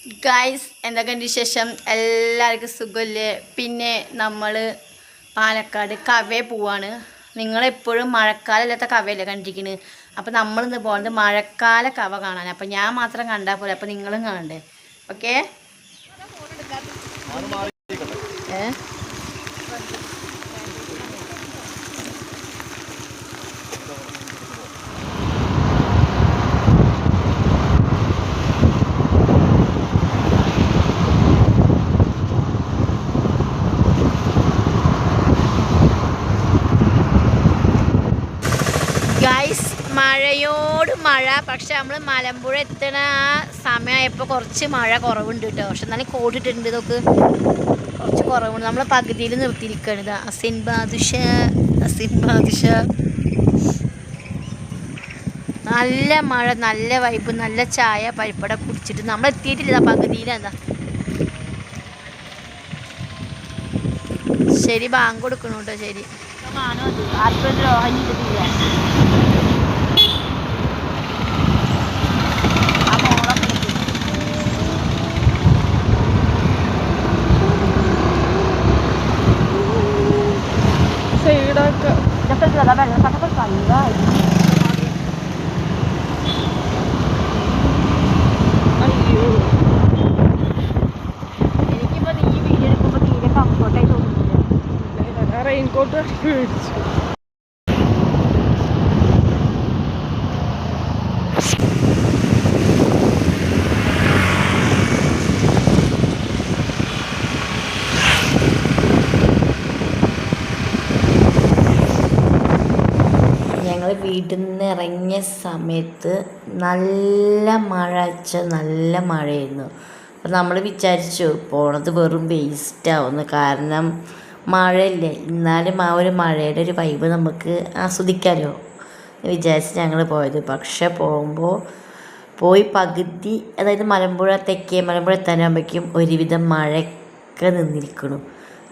Guys എന്തൊക്കെയുണ്ട് വിശേഷം? എല്ലാവർക്കും സുഖമല്ലേ? പിന്നെ നമ്മൾ പാലക്കാട് കവേ പോവാണ്. നിങ്ങളെപ്പോഴും മഴക്കാലമില്ലാത്ത കവയല്ലേ കണ്ടിരിക്കുന്നത്. അപ്പോൾ നമ്മളിന്ന് പോകുന്നത് മഴക്കാല കവ കാണാൻ. അപ്പോൾ ഞാൻ മാത്രം കണ്ടാൽ പോലെ, അപ്പോൾ നിങ്ങളും കാണണ്ടേ? ഓക്കെ. മഴയോട് മഴ. പക്ഷെ നമ്മൾ മലമ്പുഴ എത്തണ സമയമായപ്പോൾ കുറച്ച് മഴ കുറവുണ്ട് കേട്ടോ. പക്ഷെ എന്നാലും കോട്ടിട്ടുണ്ട്. ഇതൊക്കെ കുറച്ച് കുറവുണ്ട്. നമ്മൾ പകുതിയിൽ നിർത്തിയിരിക്കുകയാണ്. ഇത് അസിൻ ബാദുഷ. നല്ല മഴ, നല്ല വൈബ്, നല്ല ചായ പരിപ്പട കുടിച്ചിട്ട് നമ്മൾ എത്തിയിട്ടില്ല. പകുതിയിലെന്താ ശരി. ബാങ്ക് കൊടുക്കണു കേട്ടോ. ശരി. ആർക്കും ദ്രോഹം ചെയ്തിട്ടില്ല. എനിക്കിപ്പോ ഈ വീഡിയോ എടുക്കുമ്പോ തീരെ കംഫർട്ടായി തോന്നുന്നില്ല. റെയിൻകോട്ട് വീട്ടിൽ നിന്ന് ഇറങ്ങിയ സമയത്ത് നല്ല മഴ വെച്ചാൽ നല്ല മഴയായിരുന്നു. അപ്പം നമ്മൾ വിചാരിച്ചു പോണത് വെറും വേസ്റ്റാവുന്നു. കാരണം മഴയില്ലേ, എന്നാലും ആ ഒരു മഴയുടെ ഒരു വൈബ് നമുക്ക് ആസ്വദിക്കാമല്ലോ വിചാരിച്ച് ഞങ്ങൾ പോയത്. പക്ഷെ പോയി പകുതി, അതായത് തെക്കേ മലമ്പുഴ എത്താനാകുമ്പോഴേക്കും ഒരുവിധം മഴയൊക്കെ നിന്നിരിക്കണം.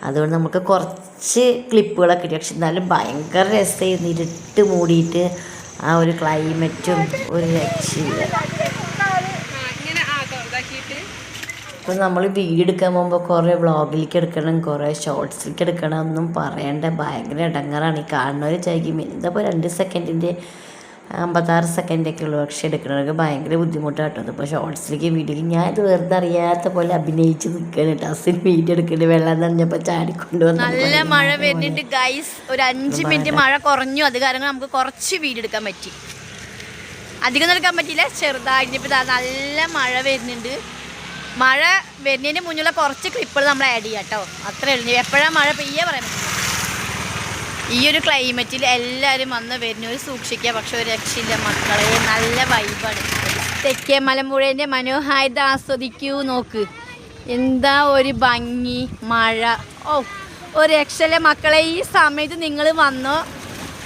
അതുകൊണ്ട് നമുക്ക് കുറച്ച് ക്ലിപ്പുകളൊക്കെ കിട്ടി. പക്ഷെ എന്നാലും ഭയങ്കര രസമായിരുന്നു. ഇരുട്ട് മൂടിയിട്ട് ആ ഒരു ക്ലൈമറ്റും ഒരു രക്ഷയില്ല. അപ്പോൾ നമ്മൾ വീഡിയോ എടുക്കാൻ പോകുമ്പോൾ കുറേ വ്ളോഗിലേക്ക് എടുക്കണം, കുറേ ഷോർട്സിലേക്ക് എടുക്കണം, ഒന്നും പറയേണ്ട. ഭയങ്കര ഇടങ്ങാറാണ്. ഈ കാണുന്നവർ വിചാരിക്കും എന്താപ്പോൾ 2 സെക്കൻഡിൻ്റെ 56 സെക്കൻഡൊക്കെ ഉള്ളൂ. പക്ഷെ എടുക്കണവർക്ക് ഭയങ്കര ബുദ്ധിമുട്ടാട്ടോ. അപ്പോൾ ഷോർട്സിലേക്ക് വീഡിയോക്ക് ഞാനിത് വെറുതെ അറിയാത്ത പോലെ അഭിനയിച്ച് നിൽക്കുകയാണ് കേട്ടോ. അസിന് വീഡിയോ എടുക്കേണ്ടി വെള്ളം നനഞ്ഞപ്പോൾ ചാടിക്കൊണ്ടുവന്നു. നല്ല മഴ വരുന്നുണ്ട് ഗൈസ്. ഒരു 5 മിനിറ്റ് മഴ കുറഞ്ഞു. അത് കാരണം നമുക്ക് കുറച്ച് വീഡിയോ എടുക്കാൻ പറ്റി. അധികം എടുക്കാൻ പറ്റിയില്ല, ചെറുതായിട്ട്. ഇപ്പോൾ നല്ല മഴ വരുന്നുണ്ട്. മഴ വരുന്നതിന് മുന്നുള്ള കുറച്ച് ക്ലിപ്പുകൾ നമ്മൾ ആഡ് ചെയ്യാം കേട്ടോ. അത്രേ ഉള്ളൂ. എപ്പോഴാണ് മഴ പെയ്യാൻ പറയാൻ പറ്റില്ല. ഈ ഒരു ക്ലൈമറ്റിൽ എല്ലാവരും വന്ന് വരുന്നവർ സൂക്ഷിക്കുക. പക്ഷെ ഒരു രക്ഷയില്ല മക്കളെ, നല്ല വൈബാണ്. തെക്കേ മലമ്പുഴേൻ്റെ മനോഹാരിത ആസ്വദിക്കൂ. നോക്ക് എന്താ ഒരു ഭംഗി. മഴ ഒരു രക്ഷയില്ല മക്കളെ. ഈ സമയത്ത് നിങ്ങൾ വന്നോ,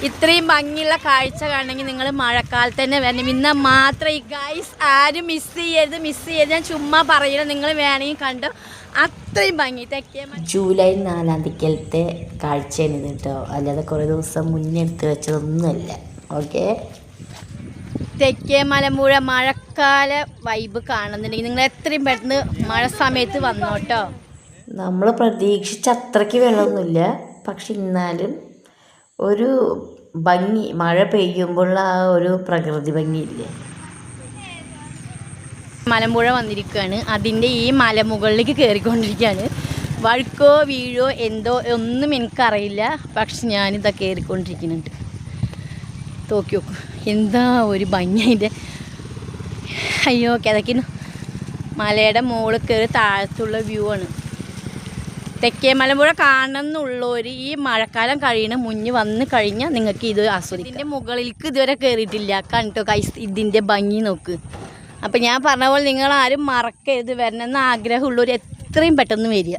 ഇത്രയും ഭംഗിയുള്ള കാഴ്ച കാണണമെങ്കിൽ നിങ്ങൾ മഴക്കാലത്ത് തന്നെ വരണം. ഇന്ന് മാത്രം. ഈ ഗൈസ് ആരും മിസ് ചെയ്യരുത്. ഞാൻ ചുമ്മാ പറയണം, നിങ്ങൾ വേണമെങ്കിൽ കണ്ടോ. അത്രയും ഭംഗി തെക്കേ. ജൂലൈ 4 തീയതിക്കലത്തെ കാഴ്ചയാണ് ഇത് കേട്ടോ. അല്ലാതെ കുറേ ദിവസം മുന്നേ എടുത്ത് വെച്ചതൊന്നുമല്ല. ഓക്കെ. തെക്കേ മലമ്പുഴ മഴക്കാല വൈബ് കാണുന്നുണ്ടെങ്കിൽ നിങ്ങൾ എത്രയും പെട്ടെന്ന് മഴ സമയത്ത് വന്നോട്ടോ. നമ്മൾ പ്രതീക്ഷിച്ച അത്രയ്ക്ക് വെള്ളമൊന്നുമില്ല. പക്ഷെ എന്നാലും ഒരു ഭംഗി, മഴ പെയ്യുമ്പോഴുള്ള ആ ഒരു പ്രകൃതി ഭംഗിയില്ലേ. മലമ്പുഴ വന്നിരിക്കുകയാണ്. അതിൻ്റെ ഈ മലമുകളിലേക്ക് കയറിക്കൊണ്ടിരിക്കുകയാണ്. വഴുക്കോ വീഴോ എന്തോ ഒന്നും എനിക്കറിയില്ല. പക്ഷെ ഞാനിതാ കയറിക്കൊണ്ടിരിക്കുന്നുണ്ട്. നോക്കി നോക്കൂ എന്താ ഒരു ഭംഗി അതിൻ്റെ. അയ്യോ കിതക്കുന്നു. മലയുടെ മുകളിൽ കയറി താഴത്തുള്ള വ്യൂ ആണ്. തെക്കേ മലമ്പുഴ കാണണം എന്നുള്ളവർ ഈ മഴക്കാലം കഴിയണ മുന്നേ വന്ന് കഴിഞ്ഞാൽ നിങ്ങൾക്ക് ഇത് ആസ്വദിക്കാം. ഇതിൻ്റെ മുകളിലേക്ക് ഇതുവരെ കയറിയിട്ടില്ല. കണ്ടോ കൈസ് ഇതിൻ്റെ ഭംഗി നോക്ക്. അപ്പം ഞാൻ പറഞ്ഞ പോലെ നിങ്ങളാരും മറക്കരുത്. വരണമെന്ന് ആഗ്രഹമുള്ളവർ എത്രയും പെട്ടെന്ന് വരിക.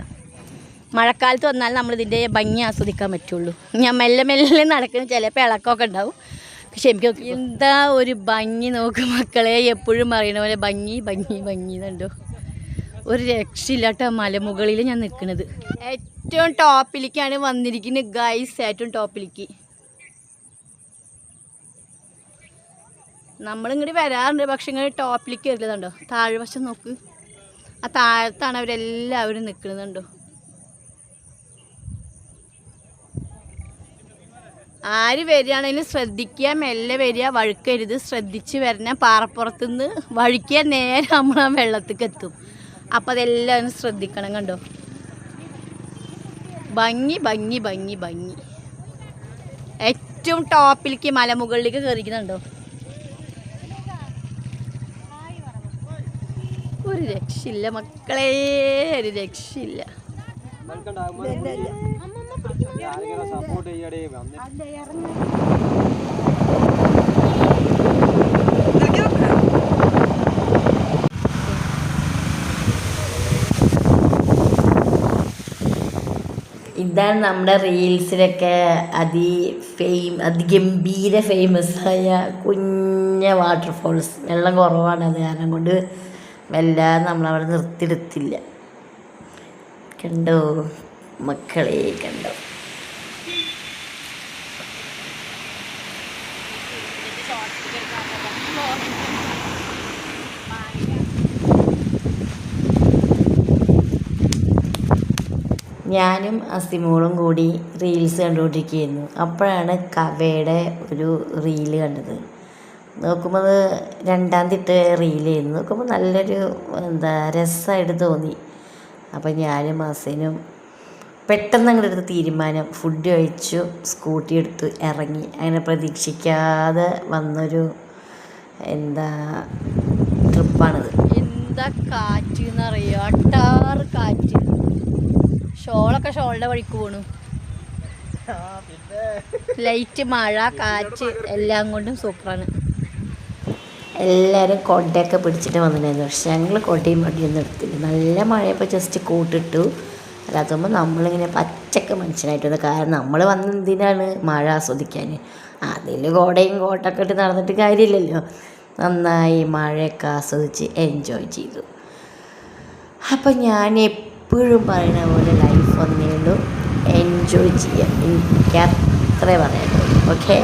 മഴക്കാലത്ത് വന്നാൽ നമ്മളിതിൻ്റെ ഭംഗി ആസ്വദിക്കാൻ പറ്റുള്ളൂ. ഞാൻ മെല്ലെ നടക്കുന്ന ചിലപ്പോൾ ഇളക്കമൊക്കെ ഉണ്ടാവും. പക്ഷെ എനിക്ക് എന്താ ഒരു ഭംഗി നോക്ക് മക്കളെ. എപ്പോഴും പറയണ പോലെ ഭംഗി കണ്ടോ. ഒരു രക്ഷയില്ല കേട്ടോ. മലമുകളിൽ ഞാൻ നിൽക്കുന്നത് ഏറ്റവും ടോപ്പിലേക്കാണ് വന്നിരിക്കുന്നത് ഗൈസ്. ഏറ്റവും ടോപ്പിലേക്ക് നമ്മളിങ്ങോട്ട് വരാറുണ്ട്. പക്ഷെ ഇങ്ങനെ ടോപ്പിലേക്ക് വരില്ലതുണ്ടോ. താഴ്വശം നോക്ക്. ആ താഴത്താണ് അവരെല്ലാവരും നിൽക്കുന്നുണ്ടോ. ആര് വരികയാണെങ്കിലും ശ്രദ്ധിക്കുക, മെല്ലെ വരിക, വഴുക്കരുത്, ശ്രദ്ധിച്ച് വരണം. പാറപ്പുറത്തുനിന്ന് വഴുക്കിയാൽ നേരെ നമ്മൾ ആ വെള്ളത്തേക്ക് എത്തും. അപ്പം അതെല്ലാവരും ശ്രദ്ധിക്കണം. കണ്ടോ, ഭംഗി ഭംഗി ഭംഗി ഭംഗി. ഏറ്റവും ടോപ്പിലേക്ക് മലമുകളിലേക്ക് കയറിക്കുന്നുണ്ടോ. ഒരു രക്ഷയില്ല മക്കളെ, ഒരു രക്ഷയില്ല. ഇതാണ് നമ്മുടെ റീൽസിലൊക്കെ അതിഗംഭീര ഫേമസായ കുഞ്ഞ വാട്ടർഫോൾസ്. വെള്ളം കുറവാണ്, അത് കാരണം കൊണ്ട് വല്ലാതെ നമ്മളവിടെ നിർത്തിയെടുത്തില്ല. കണ്ടോ മക്കളെ, കണ്ടോ. ഞാനും അസിമോളും കൂടി റീൽസ് കണ്ടുകൊണ്ടിരിക്കുകയായിരുന്നു. അപ്പോഴാണ് കവയുടെ ഒരു റീല് കണ്ടത്. നോക്കുമ്പോൾ അത് 2ാം തീയതി റീലായിരുന്നു. നോക്കുമ്പോൾ നല്ലൊരു രസമായിട്ട് തോന്നി. അപ്പം ഞാനും അസിനും പെട്ടെന്ന് അങ്ങോട്ട് എടുത്ത തീരുമാനം, ഫുഡ് കഴിച്ചു, സ്കൂട്ടി എടുത്ത് ഇറങ്ങി. അങ്ങനെ പ്രതീക്ഷിക്കാതെ വന്നൊരു ട്രിപ്പാണിത്. എന്താ കാറ്റ് എന്നറിയോ, അട്ടാറ് കാറ്റ്. ഷോളിൻ്റെ വഴിക്ക് പോണു. ലൈറ്റ്, മഴ, കാറ്റ് എല്ലാം കൊണ്ടും സൂപ്പറാണ്. എല്ലാവരും കൊടയൊക്കെ പിടിച്ചിട്ട് വന്നിട്ടുണ്ടായിരുന്നു. പക്ഷെ ഞങ്ങൾ കൊടയും മടിയൊന്നും എടുത്തില്ല. നല്ല മഴയപ്പോൾ ജസ്റ്റ് കൂട്ടിട്ടു. അല്ലാത്തുമ്പോൾ നമ്മളിങ്ങനെ പച്ചക്ക് മനുഷ്യനായിട്ട് വന്നത്. കാരണം നമ്മൾ വന്ന എന്തിനാണ്, മഴ ആസ്വദിക്കാൻ. അതിൽ കോടയും കോട്ടൊക്കെ ഇട്ട് നടന്നിട്ട് കാര്യമില്ലല്ലോ. നന്നായി മഴയൊക്കെ ആസ്വദിച്ച് എൻജോയ് ചെയ്തു. അപ്പം ഞാൻ എപ്പോഴും പറയുന്ന പോലെ ലൈഫ് ഒന്നേ ഉള്ളൂ, എൻജോയ് ചെയ്യാം. എനിക്ക് അത്രേ പറയാനുള്ളൂ. ഓക്കേ.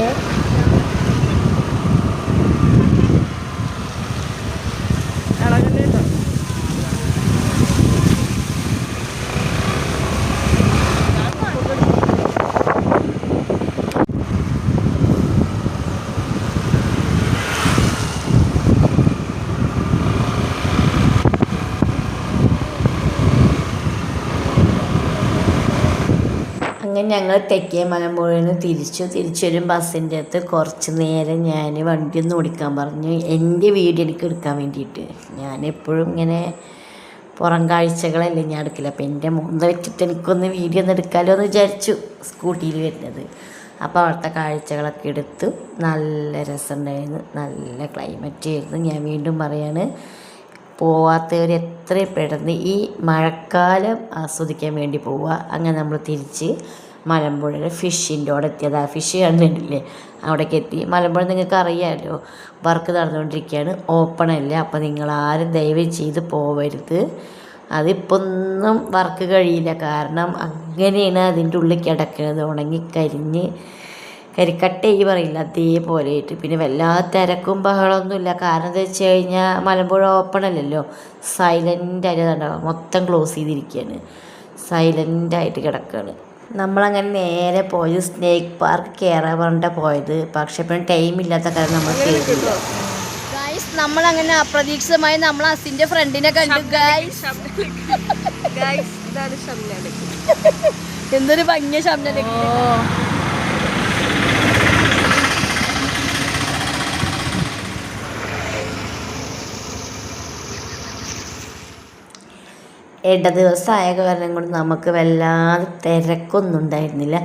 അങ്ങനെ ഞങ്ങൾ തെക്കേ മലമ്പുഴയിൽ നിന്ന് തിരിച്ചു വരും. ബസ്സിൻ്റെ അടുത്ത് കുറച്ച് നേരം ഞാൻ വണ്ടി ഒന്ന് ഓടിക്കാൻ പറഞ്ഞു, എൻ്റെ വീഡിയോ എനിക്ക് എടുക്കാൻ വേണ്ടിയിട്ട്. ഞാനെപ്പോഴും ഇങ്ങനെ പുറം കാഴ്ചകളല്ലേ ഞാൻ എടുക്കില്ല. അപ്പോൾ എൻ്റെ മുമ്പ് വെച്ചിട്ട് എനിക്കൊന്ന് വീഡിയോ ഒന്ന് എടുക്കാമല്ലോ എന്ന് വിചാരിച്ചു സ്കൂട്ടിയിൽ വരുന്നത്. അപ്പോൾ അവിടുത്തെ കാഴ്ചകളൊക്കെ എടുത്തു. നല്ല രസമുണ്ടായിരുന്നു, നല്ല ക്ലൈമറ്റ് ആയിരുന്നു. ഞാൻ വീണ്ടും പറയാണ്, പോവാത്തവർ എത്രയും പെട്ടെന്ന് ഈ മഴക്കാലം ആസ്വദിക്കാൻ വേണ്ടി പോവുക. അങ്ങനെ നമ്മൾ തിരിച്ച് മലമ്പുഴയിൽ ഫിഷിൻ്റെ അവിടെ എത്തിയത്. ആ ഫിഷ് കണ്ടിട്ടില്ലേ, അവിടേക്ക് എത്തി. മലമ്പുഴ നിങ്ങൾക്ക് അറിയാമല്ലോ, വർക്ക് നടന്നുകൊണ്ടിരിക്കുകയാണ്, ഓപ്പൺ അല്ല. അപ്പോൾ നിങ്ങളാരും ദയവ് ചെയ്ത് പോവരുത്. അതിപ്പോൾ ഒന്നും വർക്ക് കഴിയില്ല. കാരണം അങ്ങനെയാണ് അതിൻ്റെ ഉള്ളിൽ കിടക്കുന്നത്, ഉണങ്ങിക്കരിഞ്ഞ് കരിക്കട്ടേക്ക് പറയില്ല അതേപോലെ ആയിട്ട്. പിന്നെ വല്ലാതെ തിരക്കും ബഹളമൊന്നുമില്ല. കാരണം എന്താ വെച്ച് കഴിഞ്ഞാൽ മലമ്പുഴ ഓപ്പൺ അല്ലല്ലോ, സൈലൻ്റായിട്ട് ഉണ്ടാവുക, മൊത്തം ക്ലോസ് ചെയ്തിരിക്കുകയാണ്, സൈലൻ്റായിട്ട് കിടക്കുകയാണ്. നമ്മളങ്ങനെ നേരെ പോയത് സ്നേക്ക് പാർക്ക് കയറാൻ പറഞ്ഞിട്ടാണ് പോയത്. പക്ഷെ ഇപ്പം ടൈമില്ലാത്ത കാരണം നമ്മൾ കയറിയില്ല. നമ്മളങ്ങനെ അപ്രതീക്ഷിതമായി നമ്മൾ അസിൻ്റെ ഫ്രണ്ടിനെ കണ്ടു. എന്തൊരു ഭംഗിയ ശബ്ദം. ദിവസമായ കാരണം കൊണ്ട് നമുക്ക് വല്ലാതെ തിരക്കൊന്നും ഉണ്ടായിരുന്നില്ല.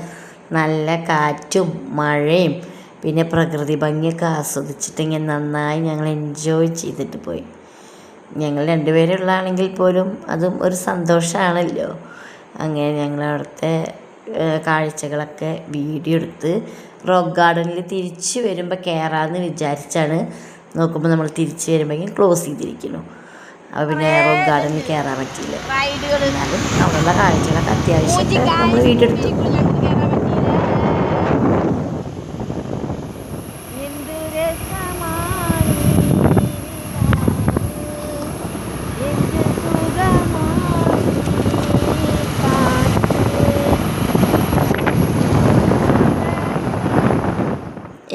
നല്ല കാറ്റും മഴയും പിന്നെ പ്രകൃതി ഭംഗിയൊക്കെ ആസ്വദിച്ചിട്ടിങ്ങനെ നന്നായി ഞങ്ങൾ എൻജോയ് ചെയ്തിട്ട് പോയി. ഞങ്ങൾ 2 പേരുള്ളാണെങ്കിൽ പോലും അതും ഒരു സന്തോഷമാണല്ലോ. അങ്ങനെ ഞങ്ങൾ അവിടുത്തെ കാഴ്ചകളൊക്കെ വീഡിയോ എടുത്ത് റോക്ക് ഗാർഡനിൽ തിരിച്ച് വരുമ്പോൾ കയറാമെന്ന് വിചാരിച്ചാണ്. നോക്കുമ്പോൾ നമ്മൾ തിരിച്ച് വരുമ്പോഴേക്കും ക്ലോസ് ചെയ്തിരിക്കുന്നു. അപ്പോൾ പിന്നെ റോക്ക് ഗാർഡനിൽ കയറാൻ പറ്റിയില്ല. എന്നാലും അവിടെയുള്ള കാഴ്ചകളൊക്കെ അത്യാവശ്യം നമ്മൾ വീഡിയോ എടുത്തു.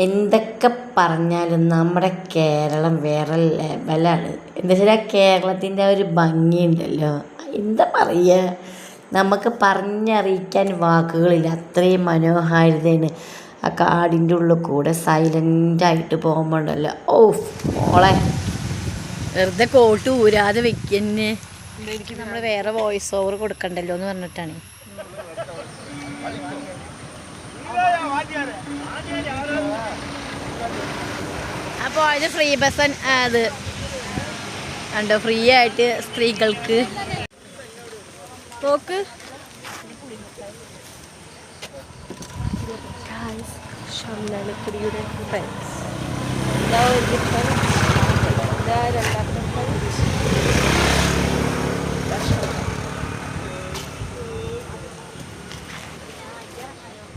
എന്തൊക്കെ പറഞ്ഞാലും നമ്മുടെ കേരളം വേറെ ലെവലാണ്. എന്താ വെച്ചാൽ ആ കേരളത്തിൻ്റെ ആ ഒരു ഭംഗിയുണ്ടല്ലോ, എന്താ പറയുക, നമുക്ക് പറഞ്ഞറിയിക്കാൻ വാക്കുകളില്ല. അത്രയും മനോഹാരിതയാണ്. ആ കാടിൻ്റെ ഉള്ളിൽ കൂടെ സൈലൻ്റായിട്ട് പോകുമ്പോണ്ടല്ലോ, ഓ മോളെ വെറുതെ കോട്ട് ഊരാതെ വെക്കന്നെ. എനിക്ക് നമ്മൾ വേറെ വോയിസ് ഓവർ കൊടുക്കണ്ടല്ലോ എന്ന് പറഞ്ഞിട്ടാണ്. അപ്പോൾ ഇത് ഫ്രീ ബസ് അത് കണ്ടോ, ഫ്രീ ആയിട്ട് സ്ത്രീകൾക്ക് പോക്ക്.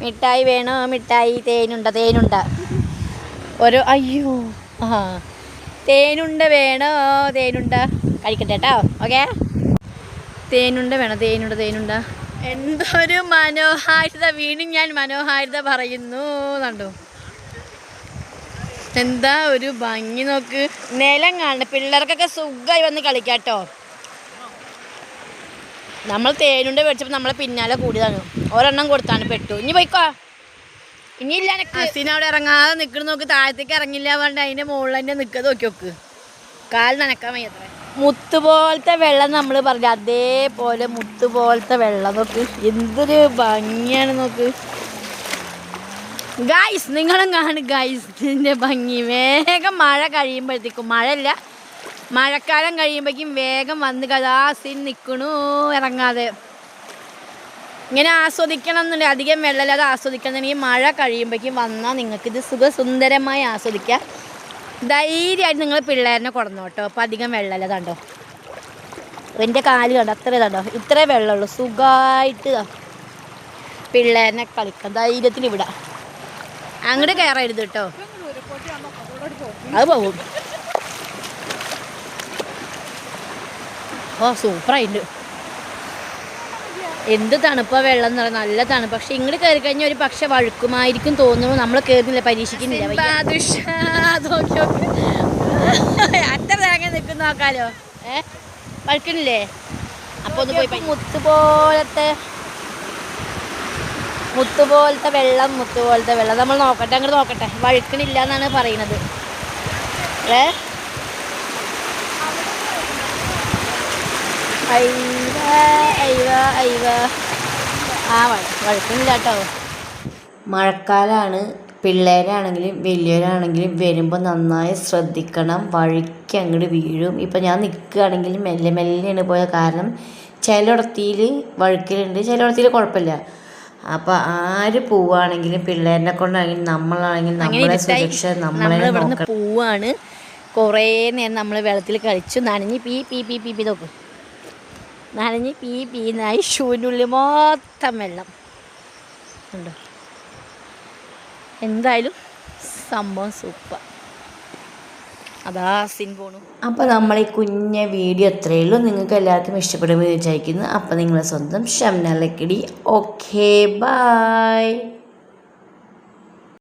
മിഠായി വേണോ? മിഠായി. തേനുണ്ട ഓരോ അയ്യോ ആ തേനുണ്ട വേണോ? തേനുണ്ട കഴിക്കട്ടെ കേട്ടോ. ഓക്കെ, തേനുണ്ട വേണോ? തേനുണ്ട. എന്തൊരു മനോഹാരിത, വീണ്ടും ഞാൻ മനോഹാരിത പറയുന്നു. കണ്ടോ എന്താ ഒരു ഭംഗി നോക്ക്. നിലം കാണണം, പിള്ളേർക്കൊക്കെ സുഖമായി വന്ന് കളിക്കാട്ടോ. നമ്മൾ തേനുണ്ട മേടിച്ചപ്പോൾ നമ്മളെ പിന്നാലെ കൂടിയതാണ്. ഒരെണ്ണം കൊടുത്താണ് പെട്ടു. ഇനി പോയിക്കോ, ഇനിയില്ല. അസിനവിടെ ഇറങ്ങാതെ നിൽക്കണ നോക്ക്. താഴത്തേക്ക് ഇറങ്ങില്ല പറഞ്ഞിട്ട് അതിൻ്റെ മുകളിൽ തന്നെ നിൽക്കുക. നോക്കി കാൽ നനക്കാൻ വയ്യത്ര. മുത്ത് പോലത്തെ വെള്ളം നമ്മൾ പറഞ്ഞു, അതേപോലെ മുത്ത് പോലത്തെ വെള്ളം നോക്ക്. എന്തൊരു ഭംഗിയാണ് നോക്ക് ഗായ്സ്. നിങ്ങളും കാണും ഗായ്സ് ഇതിൻ്റെ ഭംഗി. വേഗം മഴ കഴിയുമ്പോഴത്തേക്കും, മഴയല്ല മഴക്കാലം കഴിയുമ്പോഴേക്കും വേഗം വന്ന് കഥാസിൻ നിൽക്കണു ഇറങ്ങാതെ. ഇങ്ങനെ ആസ്വദിക്കണം എന്നുണ്ടെങ്കിൽ, അധികം വെള്ളമില്ലാതെ ആസ്വദിക്കണം എന്നുണ്ടെങ്കിൽ മഴ കഴിയുമ്പോഴേക്കും വന്നാൽ നിങ്ങൾക്കിത് സുഖസുന്ദരമായി ആസ്വദിക്കാം. ധൈര്യമായിട്ട് നിങ്ങൾ പിള്ളേരനെ കൊടുന്നു കേട്ടോ. അപ്പോൾ അധികം വെള്ളമില്ല. കണ്ടോ എൻ്റെ കാല് കണ്ടോ, കണ്ടോ ഇത്രേ വെള്ളമുള്ളൂ. സുഖമായിട്ട് പിള്ളേരനെ കളിക്കാം, ധൈര്യത്തിൽ വിടാം. അങ്ങോട്ട് കയറരുത് കേട്ടോ, അത് പോകും. ഓ സൂപ്പറായിട്ട്. എന്ത് തണുപ്പാണ് വെള്ളം എന്ന് പറയുന്നത്, നല്ല തണുപ്പ്. പക്ഷെ ഇങ്ങോട്ട് കയറി കഴിഞ്ഞാൽ ഒരു പക്ഷെ വഴുക്കുമായിരിക്കും തോന്നുന്നു. നമ്മൾ കയറുന്നില്ല, പരീക്ഷിക്കുന്നില്ല. അത്ര തേങ്ങ നിൽക്കുന്ന നോക്കാലോ. വഴുക്കണില്ലേ? അപ്പോൾ ഒന്ന് പോയി മുത്തുപോലത്തെ വെള്ളം നമ്മൾ നോക്കട്ടെ, അങ്ങോട്ട് നോക്കട്ടെ. വഴുക്കണില്ല എന്നാണ് പറയുന്നത്. വഴുക്കണില്ല കേട്ടോ. മഴക്കാലമാണ്. പിള്ളേരാണെങ്കിലും വലിയവരാണെങ്കിലും വരുമ്പോൾ നന്നായി ശ്രദ്ധിക്കണം. വഴിക്ക് അങ്ങോട്ട് വീഴും. ഇപ്പം ഞാൻ നിൽക്കുകയാണെങ്കിലും മെല്ലെ മെല്ലെയാണ് പോയ, കാരണം ചിലയിടത്തിൽ വഴുക്കലുണ്ട്, ചിലയിടത്തിൽ കുഴപ്പമില്ല. അപ്പോൾ ആര് പോവുകയാണെങ്കിലും പിള്ളേരെ കൊണ്ടാണെങ്കിലും നമ്മളാണെങ്കിലും നമ്മളെ സുരക്ഷ നമ്മളെ പോവാണ്. കുറേ നേരം നമ്മൾ വെള്ളത്തിൽ കളിച്ചു, നനഞ്ഞ് P P P P P നോക്കും. നനഞ്ഞ് പീ പീന്നായി. ഷൂവിനുള്ളിൽ മൊത്തം വെള്ളം ഉണ്ടോ. എന്തായാലും സംഭവം സൂപ്പർ. അതാ സിൻ പോണു. അപ്പോൾ നമ്മൾ ഈ കുഞ്ഞ വീഡിയോ അത്രയേ ഉള്ളൂ. നിങ്ങൾക്ക് എല്ലാവർക്കും ഇഷ്ടപ്പെടുമെന്ന് വിചാരിക്കുന്നു. അപ്പോൾ നിങ്ങളെ സ്വന്തം ഷംന ലക്കിടി. Okay, by.